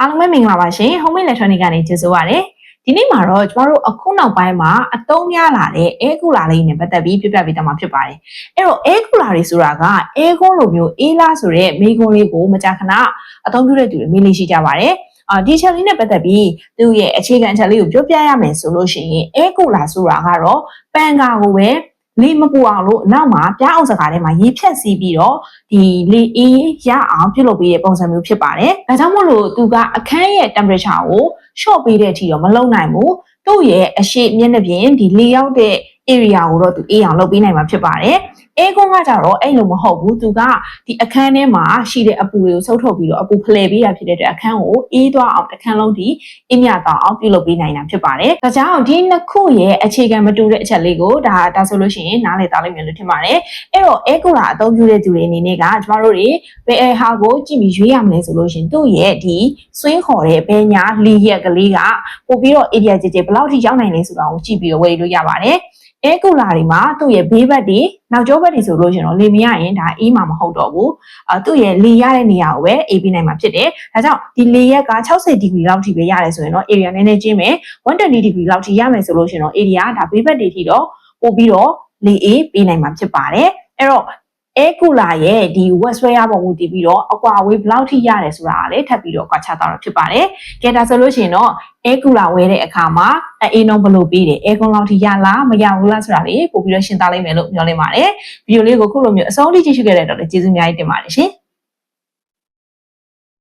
အားလုံးပဲမင်္ဂလာပါရှင် Home Electronic ကနေကြိုဆိုပါရစေဒီနေ့မှာတော့ကျမတို့အခုနောက်ပိုင်းမှာအသုံးများလာတဲ့ air cooler လေးနဲ့ပတ်သက်ပြီးပြပြပေးသွားမှာဖြစ်ပါတယ်အဲ့တော့ air cooler တွေဆိုတာက air con လိုမျိုးအေးလားဆိုတဲ့မိကွန်းလေးကိုမကြာခဏအသုံးပြုတဲ့သူတွေမေးလို့ရှိကြပါတယ်ဒီချက်လေးနဲ့ပတ်သက်ပြီးသူ့ရဲ့အခြေခံချက်လေးကိုပြောပြရမယ်ဆိုလို့ရှိရင် air cooler ဆိုတာကတော့ပန်ကာကိုပဲလေမပူအောင်လို့နောက်မှာပြားအောင်စကားထဲမှာရေဖြတ်စီးပြီးတော့ဒီလေအေးရအောင်ပြုလုပ်ပေးတဲ့ပုံစံမျိုးဖြစ်ပါတယ်။ဒါကြောင့်မို့လို့သူကအခန်းရဲ့ temperature ကို short ပေးတဲ့အထိတော့မလုပ်နိုင်ဘူး။သူ့ရဲ့အရှိမျက်နှာပြင်ဒီလေရောက်တဲ့ area ကိုတော့သူအေးအောင်လုပ်ပေးနိုင်မှာဖြစ်ပါတယ်။ air con ကကြတော့အဲ့လိုမဟုတ်ဘူးသူကဒီအခန်းထဲမှာရှိတဲ့အပူတွေကိုစုပ်ထုတ်ပြီးတော့အပူဖလှယ်ပေးတာဖြစ်တဲ့အတွက်အခန်းကိုအေးသွားအောင်တစ်ခန်းလုံးဒီအေးမြသွားအောင်ပြုလုပ်ပေးနိုင်တာဖြစ်ပါတယ်။ဒါကြောင့်ဒီနှစ်ခုရဲ့အခြေခံမတူတဲ့အချက်လေးကိုဒါဆိုလို့ရှိရင်နားလည်သားလိမ့်မယ်လို့ထင်ပါတယ်။အဲ့တော့ air cooler အသုံးပြုတဲ့သူတွေအနေနဲ့ကကျမတို့တွေဘယ်ဟာကိုကြည့်ပြီးရွေးရမလဲဆိုလို့ရှိရင်သူ့ရဲ့ဒီဆွင်းခေါ်တဲ့ဘဲညာလီရက်ကလေးကပို့ပြီးတော့ area ကျဘယ်လောက်ထိရောက်နိုင်လဲဆိုတာကိုကြည့်ပြီးတော့ဝယ်လို့ရပါတယ်။ air cooler တွေမှာသူ့ရဲ့ဘေးဘက်တွေနောက်ကျောဘက်တွေဆိုလို့ရှိရင်တော့လေမရရင်ဒါအေးမှာမဟုတ်တော့ဘူးသူ့ရဲ့လေရတဲ့နေရာကိုပဲအေးပေးနိုင်မှာဖြစ်တယ်ဒါကြောင့်ဒီလေရက်က60 degree လောက်ထိပဲရတယ်ဆိုရင်တော့ area နည်းနည်းကျင်းမယ်120 degree လောက်ထိရမယ်ဆိုလို့ရှိရင်တော့ area ဒါဘေးဘက်တွေထိတော့ပို့ပြီးတော့လေအေးပေးနိုင်မှာဖြစ်ပါတယ်အဲ့တော့air cooler ရဲ့ဒီ wet spray ပုံကိုတည်ပြီးတော့အကွာအဝေးဘယ်လောက်ထိရတယ်ဆိုတာကလည်းထပ်ပြီးတော့ကွာခြားသွားတာဖြစ်ပါတယ်။ကဲဒါဆိုလို့ရှိရင်တော့ air cooler ဝယ်တဲ့အခါမှာအေးနှုန်းဘယ်လိုပေးတယ် air con လောက်ထိရလားမရဘူးလားဆိုတာလေးပို့ပြီးတော့ရှင်းသားလိုက်မယ်လို့ပြောလင်းပါတယ်။ဗီဒီယိုလေးကိုခုလိုမျိုးအဆုံးထိကြည့်ရှုခဲ့တဲ့အတွက်လည်းကျေးဇူးအများကြီးတင်ပါတယ်ရှင်။